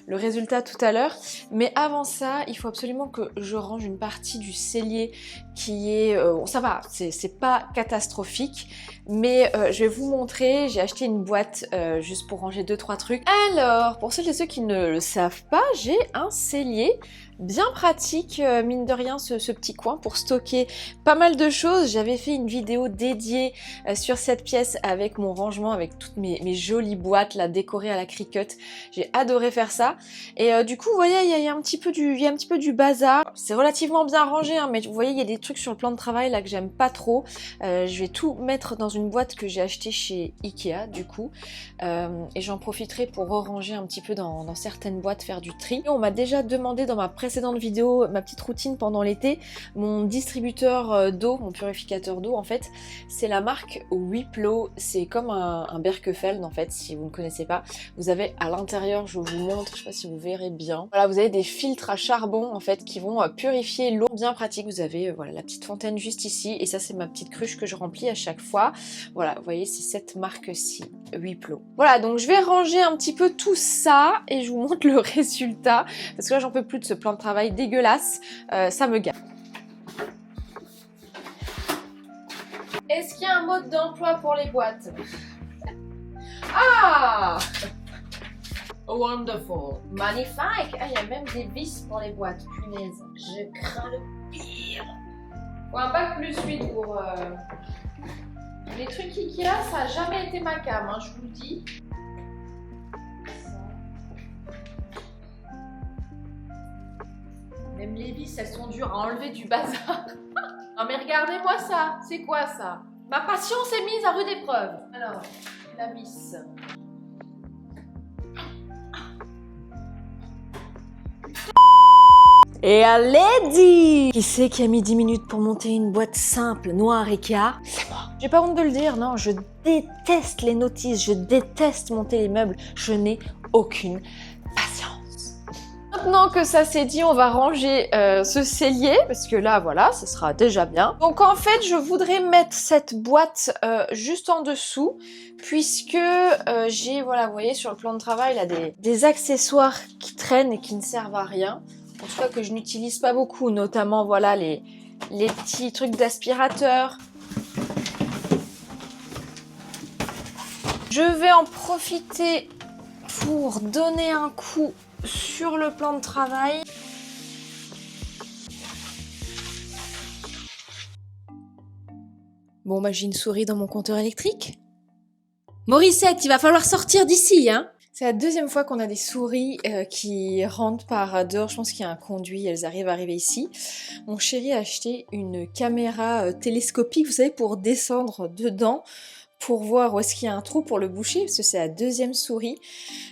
le résultat tout à l'heure. Mais avant ça, il faut absolument que je range une partie du cellier qui est... ça va, c'est pas catastrophique. Mais je vais vous montrer, j'ai acheté une boîte juste pour ranger 2-3 trucs. Alors, pour celles et ceux qui ne le savent pas, j'ai un cellier bien pratique, mine de rien, ce petit coin pour stocker pas mal de choses. J'avais fait une vidéo dédiée sur cette pièce avec mon rangement, avec toutes mes jolies boîtes là décorées à la Cricut. J'ai adoré faire ça. Et du coup, vous voyez, il y a un petit peu du bazar. C'est relativement bien rangé, hein, mais vous voyez, il y a des trucs sur le plan de travail là que j'aime pas trop. Je vais tout mettre dans une boîte que j'ai achetée chez Ikea, du coup. Et j'en profiterai pour ranger un petit peu dans certaines boîtes, faire du tri. Et on m'a déjà demandé dans ma précédente vidéo, ma petite routine pendant l'été, mon distributeur d'eau, mon purificateur d'eau en fait, c'est la marque Wiplo, c'est comme un Berkefeld en fait, si vous ne connaissez pas. Vous avez à l'intérieur, je vous montre, je sais pas si vous verrez bien, voilà, vous avez des filtres à charbon en fait qui vont purifier l'eau, bien pratique. Vous avez voilà la petite fontaine juste ici et ça c'est ma petite cruche que je remplis à chaque fois. Voilà, vous voyez, c'est cette marque-ci, Wiplo. Voilà, donc je vais ranger un petit peu tout ça et je vous montre le résultat parce que là j'en peux plus de ce plan de travail dégueulasse, ça me gâte. Est-ce qu'il y a un mode d'emploi pour les boîtes? Ah, wonderful, magnifique. Ah, il y a même des vis pour les boîtes, punaise. Je crains le pire. Faut un bac plus 8 pour... Les trucs Ikea, ça n'a jamais été ma came, hein, je vous le dis. Même les vis, elles sont dures à enlever du bazar. Non mais regardez-moi ça, c'est quoi ça? Ma patience est mise à rude épreuve. Alors, la vis. Et allez dit! Qui c'est qui a mis 10 minutes pour monter une boîte simple, noire Ikea? C'est moi. J'ai pas honte de le dire, non, je déteste les notices, je déteste monter les meubles, je n'ai aucune patience. Maintenant que ça c'est dit, on va ranger ce cellier, parce que là, voilà, ce sera déjà bien. Donc en fait, je voudrais mettre cette boîte juste en dessous, puisque j'ai, voilà, vous voyez, sur le plan de travail, là, des accessoires qui traînent et qui ne servent à rien. En tout cas, que je n'utilise pas beaucoup, notamment, voilà, les petits trucs d'aspirateur. Je vais en profiter pour donner un coup sur le plan de travail. Bon, bah j'ai une souris dans mon compteur électrique. Morissette, il va falloir sortir d'ici, hein. C'est la deuxième fois qu'on a des souris qui rentrent par dehors. Je pense qu'il y a un conduit, elles arrivent à arriver ici. Mon chéri a acheté une caméra télescopique, vous savez, pour descendre dedans, pour voir où est-ce qu'il y a un trou pour le boucher, parce que c'est la deuxième souris.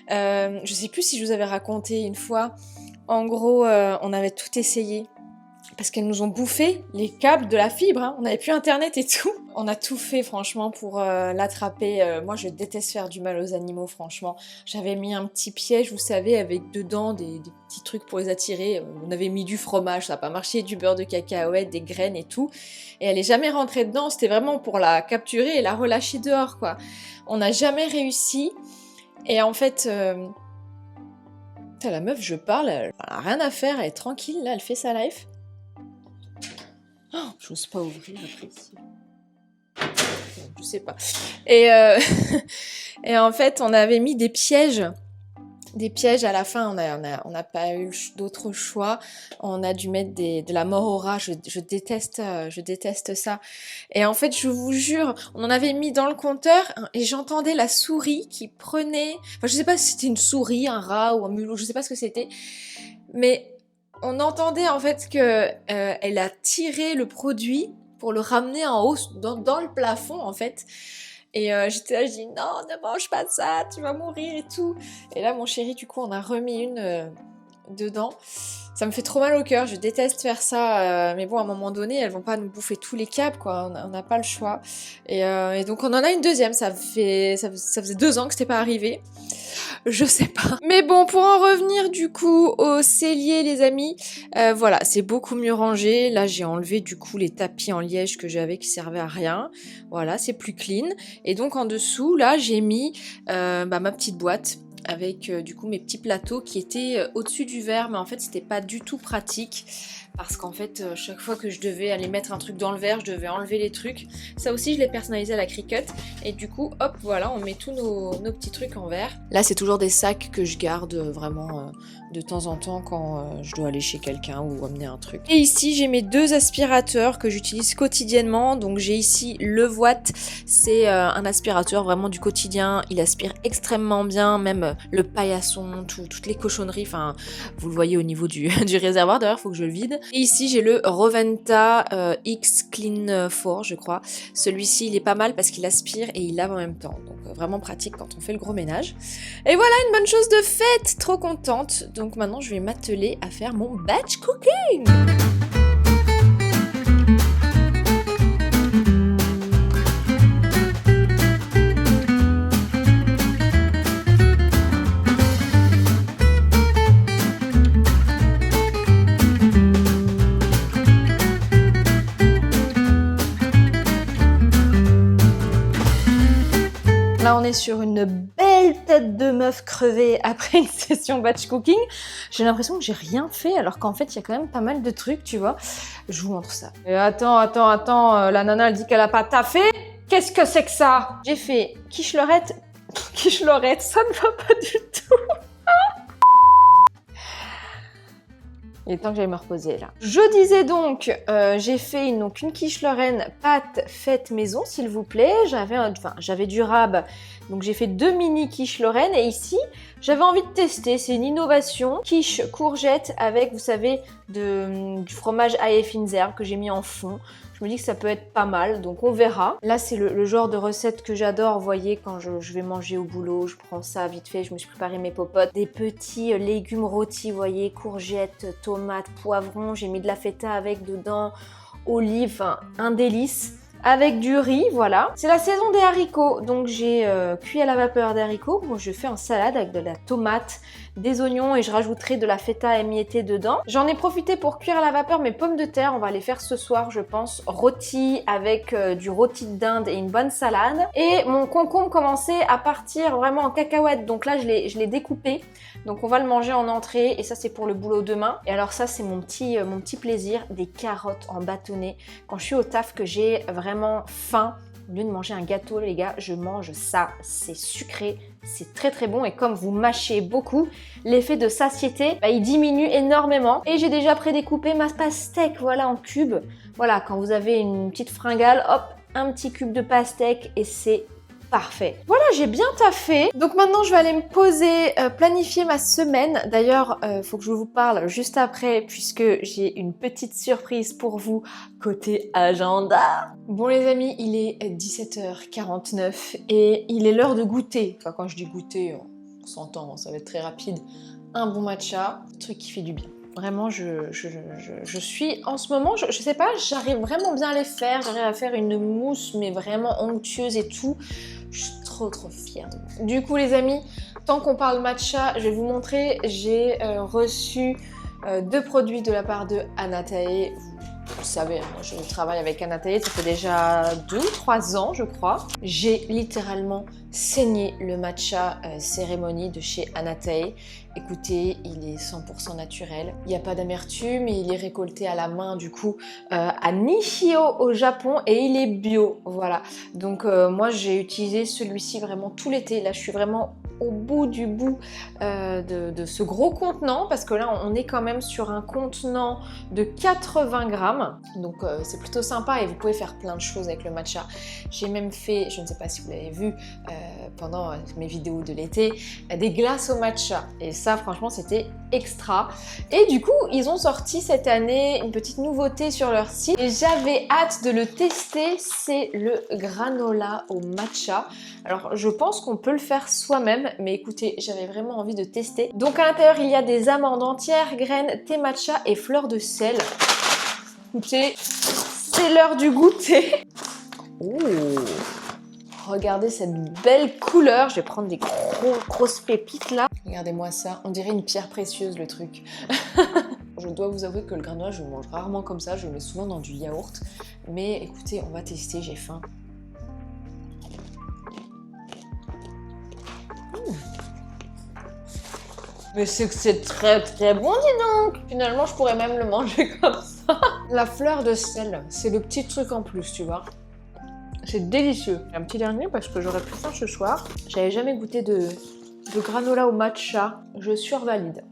Je sais plus si je vous avais raconté une fois. En gros, on avait tout essayé. Parce qu'elles nous ont bouffé les câbles de la fibre, hein. On n'avait plus internet et tout. On a tout fait franchement pour l'attraper. Moi je déteste faire du mal aux animaux franchement. J'avais mis un petit piège, vous savez, avec dedans des petits trucs pour les attirer. On avait mis du fromage, ça n'a pas marché, du beurre de cacahuète, des graines et tout. Et elle est jamais rentrée dedans, c'était vraiment pour la capturer et la relâcher dehors quoi. On n'a jamais réussi. Et en fait... la meuf, je parle, elle a rien à faire, elle est tranquille là, elle fait sa life. Oh, j'ose pas ouvrir après ici. Je sais pas. Et, et en fait, on avait mis des pièges. Des pièges à la fin, on n'a pas eu d'autre choix. On a dû mettre de la mort au rat. Je déteste ça. Et en fait, je vous jure, on en avait mis dans le compteur et j'entendais la souris qui prenait. Enfin, je sais pas si c'était une souris, un rat ou un mulot. Je sais pas ce que c'était. Mais on entendait en fait que elle a tiré le produit pour le ramener en haut dans le plafond en fait. Et j'étais là, je dis non, ne mange pas ça, tu vas mourir et tout. Et là, mon chéri, du coup, on a remis une dedans. Ça me fait trop mal au cœur, je déteste faire ça. Mais bon, à un moment donné, elles vont pas nous bouffer tous les câbles, quoi. On n'a pas le choix. Et donc, on en a une deuxième. Ça faisait 2 ans que c'était pas arrivé. Je sais pas. Mais bon, pour en revenir du coup au cellier, les amis, voilà, c'est beaucoup mieux rangé. Là, j'ai enlevé du coup les tapis en liège que j'avais qui servaient à rien. Voilà, c'est plus clean. Et donc en dessous, là, j'ai mis ma petite boîte avec du coup mes petits plateaux qui étaient au-dessus du verre, mais en fait, c'était pas du tout pratique. Parce qu'en fait, chaque fois que je devais aller mettre un truc dans le verre, je devais enlever les trucs. Ça aussi, je l'ai personnalisé à la Cricut. Et du coup, hop, voilà, on met tous nos petits trucs en verre. Là, c'est toujours des sacs que je garde vraiment de temps en temps quand je dois aller chez quelqu'un ou amener un truc. Et ici, j'ai mes 2 aspirateurs que j'utilise quotidiennement. Donc, j'ai ici le Voit. C'est un aspirateur vraiment du quotidien. Il aspire extrêmement bien, même le paillasson, toutes les cochonneries. Enfin, vous le voyez au niveau du réservoir. D'ailleurs, il faut que je le vide. Et ici, j'ai le Roventa X Clean 4, je crois. Celui-ci, il est pas mal parce qu'il aspire et il lave en même temps. Donc, vraiment pratique quand on fait le gros ménage. Et voilà, une bonne chose de faite. Trop contente. Donc, maintenant, je vais m'atteler à faire mon batch cooking. Là, on est sur une belle tête de meuf crevée après une session batch cooking. J'ai l'impression que j'ai rien fait, alors qu'en fait, il y a quand même pas mal de trucs, tu vois. Je vous montre ça. Et attends, la nana, elle dit qu'elle a pas taffé. Qu'est-ce que c'est que ça? J'ai fait quiche lorette, ça ne va pas du tout. Il est temps que j'aille me reposer là. Je disais donc, j'ai fait une quiche Lorraine pâte faite maison, s'il vous plaît. J'avais du rab, donc j'ai fait 2 mini quiches Lorraine. Et ici, j'avais envie de tester, c'est une innovation. Quiche courgette avec, vous savez, du fromage Haie fines herbes que j'ai mis en fond. Je me dis que ça peut être pas mal, donc on verra. Là, c'est le genre de recette que j'adore. Vous voyez, quand je vais manger au boulot, je prends ça vite fait. Je me suis préparé mes popotes. Des petits légumes rôtis, vous voyez, courgettes, tomates, poivrons. J'ai mis de la feta avec dedans, olives, enfin, un délice. Avec du riz, voilà. C'est la saison des haricots, donc j'ai cuit à la vapeur des haricots. Moi, je fais en salade avec de la tomate, des oignons et je rajouterai de la feta émiettée dedans. J'en ai profité pour cuire à la vapeur mes pommes de terre. On va les faire ce soir, je pense. Rôti avec du rôti de dinde et une bonne salade. Et mon concombre commençait à partir vraiment en cacahuète. Donc là, je l'ai découpé. Donc on va le manger en entrée et ça, c'est pour le boulot demain. Et alors ça, c'est mon petit plaisir, des carottes en bâtonnet. Quand je suis au taf que j'ai vraiment faim, au lieu de manger un gâteau, les gars, je mange ça. C'est sucré, c'est très très bon. Et comme vous mâchez beaucoup, l'effet de satiété, il diminue énormément. Et j'ai déjà prédécoupé ma pastèque, voilà, en cubes. Voilà, quand vous avez une petite fringale, hop, un petit cube de pastèque et c'est Parfait. Voilà, j'ai bien taffé. Donc maintenant, je vais aller me poser, planifier ma semaine. D'ailleurs, faut que je vous parle juste après puisque j'ai une petite surprise pour vous côté agenda. Bon les amis, il est 17h49 et il est l'heure de goûter. Enfin, quand je dis goûter, on s'entend, ça va être très rapide. Un bon matcha, truc qui fait du bien. Vraiment, je suis en ce moment, je sais pas, j'arrive vraiment bien à les faire. J'arrive à faire une mousse, mais vraiment onctueuse et tout. Je suis trop fière de moi. Du coup, les amis, tant qu'on parle matcha, je vais vous montrer. J'ai reçu 2 produits de la part de Anatae. Vous savez, moi je travaille avec Anatae, ça fait déjà 2 ou 3 ans, je crois. J'ai littéralement saigné le matcha cérémonie de chez Anatae. Écoutez, il est 100% naturel. Il n'y a pas d'amertume et il est récolté à la main du coup à Nihio au Japon et il est bio. Voilà. Donc moi j'ai utilisé celui-ci vraiment tout l'été. Là je suis vraiment au bout du bout de ce gros contenant parce que là on est quand même sur un contenant de 80 grammes. Donc c'est plutôt sympa et vous pouvez faire plein de choses avec le matcha. J'ai même fait, je ne sais pas si vous l'avez vu pendant mes vidéos de l'été, des glaces au matcha. Et ça franchement c'était extra. Et du coup ils ont sorti cette année une petite nouveauté sur leur site et j'avais hâte de le tester, c'est le granola au matcha. Alors je pense qu'on peut le faire soi-même, mais écoutez, j'avais vraiment envie de tester. Donc à l'intérieur il y a des amandes entières, graines, thé matcha et fleurs de sel. Écoutez, c'est l'heure du goûter. Oh, regardez cette belle couleur. Je vais prendre des grosses pépites là. Regardez-moi ça, on dirait une pierre précieuse le truc. Je dois vous avouer que le granola, je le mange rarement comme ça. Je le mets souvent dans du yaourt. Mais écoutez, on va tester, j'ai faim. Mais c'est que c'est très bon, dis donc. Finalement, je pourrais même le manger comme ça. La fleur de sel, c'est le petit truc en plus, tu vois. C'est délicieux. Un petit dernier parce que j'aurais pu faire ce soir. J'avais jamais goûté de granola au matcha. Je survalide.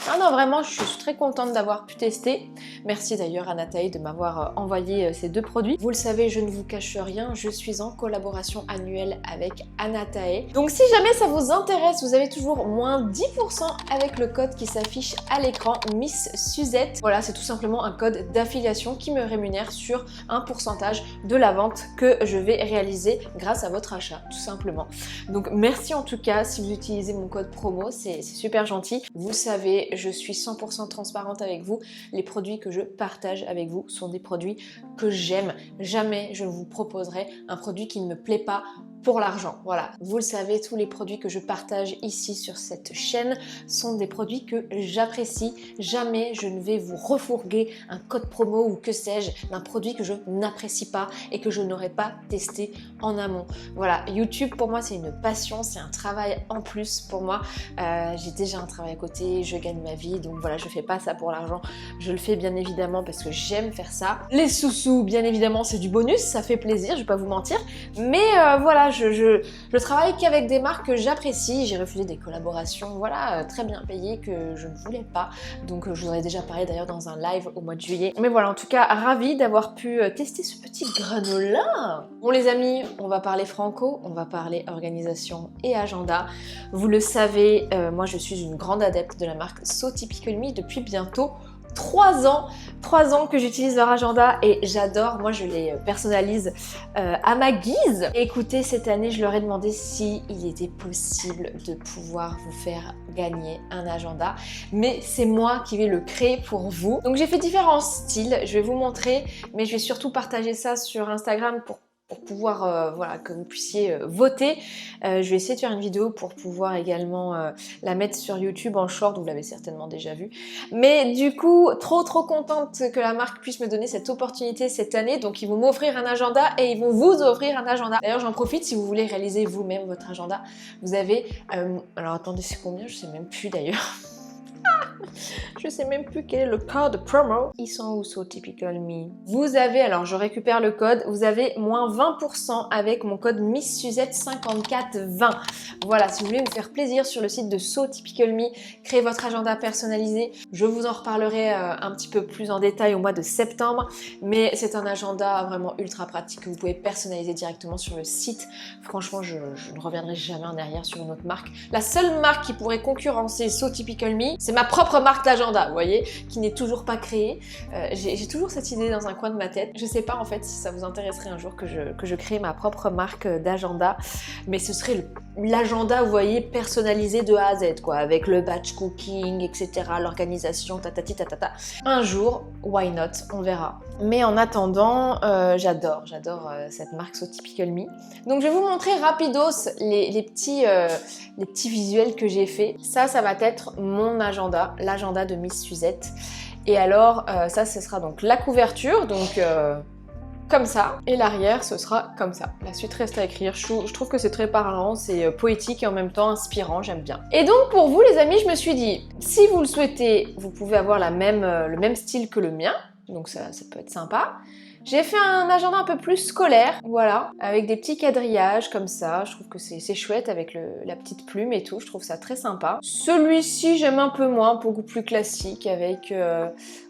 Ah non, vraiment, je suis très contente d'avoir pu tester. Merci d'ailleurs à Anatae de m'avoir envoyé ces 2 produits. Vous le savez, je ne vous cache rien, je suis en collaboration annuelle avec Anatae. Donc si jamais ça vous intéresse, vous avez toujours moins 10% avec le code qui s'affiche à l'écran, Miss Suzette. Voilà, c'est tout simplement un code d'affiliation qui me rémunère sur un pourcentage de la vente que je vais réaliser grâce à votre achat, tout simplement. Donc merci en tout cas si vous utilisez mon code promo, c'est super gentil. Vous le savez, je suis 100% transparente avec vous. Les produits que je partage avec vous sont des produits que j'aime. Jamais je ne vous proposerai un produit qui ne me plaît pas pour l'argent. Voilà, vous le savez, tous les produits que je partage ici sur cette chaîne sont des produits que j'apprécie. Jamais je ne vais vous refourguer un code promo ou que sais-je d'un produit que je n'apprécie pas et que je n'aurais pas testé en amont. Voilà, YouTube pour moi c'est une passion, c'est un travail en plus pour moi. J'ai déjà un travail à côté, je gagne ma vie, donc voilà, je fais pas ça pour l'argent. Je le fais bien évidemment parce que j'aime faire ça. Les sous-sous, bien évidemment, c'est du bonus, ça fait plaisir, je vais pas vous mentir. Mais voilà, je travaille qu'avec des marques que j'apprécie. J'ai refusé des collaborations, voilà, très bien payées que je ne voulais pas. Donc je vous en ai déjà parlé d'ailleurs dans un live au mois de juillet. Mais voilà, en tout cas, ravie d'avoir pu tester ce petit granola. Bon les amis, on va parler franco, on va parler organisation et agenda. Vous le savez, moi je suis une grande adepte de la marque So Typical Me depuis bientôt 3 ans. 3 ans que j'utilise leur agenda et j'adore. Moi, je les personnalise à ma guise. Et écoutez, cette année, je leur ai demandé s'il était possible de pouvoir vous faire gagner un agenda. Mais c'est moi qui vais le créer pour vous. Donc, j'ai fait différents styles. Je vais vous montrer, mais je vais surtout partager ça sur Instagram pour pouvoir, voilà, que vous puissiez voter. Je vais essayer de faire une vidéo pour pouvoir également la mettre sur YouTube en short, vous l'avez certainement déjà vu. Mais du coup, trop contente que la marque puisse me donner cette opportunité cette année. Donc ils vont m'offrir un agenda et ils vont vous offrir un agenda. D'ailleurs, j'en profite si vous voulez réaliser vous-même votre agenda. Vous avez, alors attendez, c'est combien? Je sais même plus d'ailleurs. Je sais même plus quel est le code promo. Ils sont où, So Typical Me? Vous avez, alors je récupère le code, vous avez moins 20% avec mon code Miss Suzette 5420. Voilà, si vous voulez vous faire plaisir sur le site de So Typical Me, créez votre agenda personnalisé. Je vous en reparlerai un petit peu plus en détail au mois de septembre, mais c'est un agenda vraiment ultra pratique que vous pouvez personnaliser directement sur le site. Franchement, je ne reviendrai jamais en arrière sur une autre marque. La seule marque qui pourrait concurrencer So Typical Me, c'est ma propre marque d'agenda, vous voyez, qui n'est toujours pas créée. J'ai toujours cette idée dans un coin de ma tête. Je sais pas en fait si ça vous intéresserait un jour que je crée ma propre marque d'agenda, mais ce serait l'agenda, vous voyez, personnalisé de A à Z, quoi, avec le batch cooking, etc., l'organisation, tatati tatata. Un jour, why not, on verra. Mais en attendant, j'adore cette marque So Typical Me. Donc je vais vous montrer rapidos les petits visuels que j'ai fait. Ça va être mon agenda, l'agenda de Miss Suzette. Et alors, ça, ce sera donc la couverture, donc comme ça. Et l'arrière, ce sera comme ça. La suite reste à écrire. Je trouve que c'est très parlant, c'est poétique et en même temps inspirant, j'aime bien. Et donc, pour vous, les amis, je me suis dit, si vous le souhaitez, vous pouvez avoir le même style que le mien. Donc ça peut être sympa. J'ai fait un agenda un peu plus scolaire, voilà, avec des petits quadrillages comme ça. Je trouve que c'est chouette avec la petite plume et tout, je trouve ça très sympa. Celui-ci, j'aime un peu moins, beaucoup plus classique, avec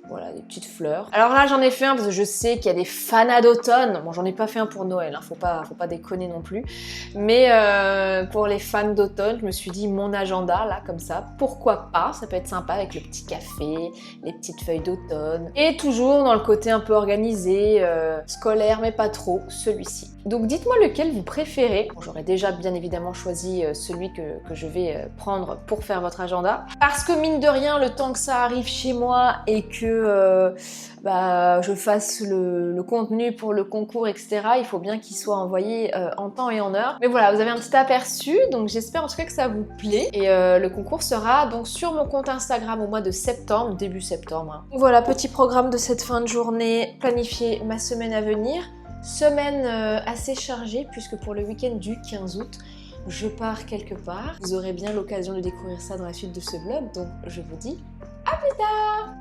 voilà, des petites fleurs. Alors là, j'en ai fait un parce que je sais qu'il y a des fanas d'automne. Bon, j'en ai pas fait un pour Noël, hein, faut pas déconner non plus. Mais pour les fans d'automne, je me suis dit mon agenda, là, comme ça, pourquoi pas, ça peut être sympa avec le petit café, les petites feuilles d'automne. Et toujours dans le côté un peu organisé, scolaire, mais pas trop, celui-ci. Donc dites-moi lequel vous préférez. Bon, j'aurais déjà bien évidemment choisi celui que je vais prendre pour faire votre agenda. Parce que mine de rien, le temps que ça arrive chez moi et que je fasse le contenu pour le concours, etc., il faut bien qu'il soit envoyé en temps et en heure. Mais voilà, vous avez un petit aperçu, donc j'espère en tout cas que ça vous plaît. Et le concours sera donc sur mon compte Instagram au mois de septembre, début septembre. Hein. Voilà, petit programme de cette fin de journée, planifier ma semaine à venir. Semaine assez chargée puisque pour le week-end du 15 août, je pars quelque part. Vous aurez bien l'occasion de découvrir ça dans la suite de ce vlog, donc je vous dis à plus tard!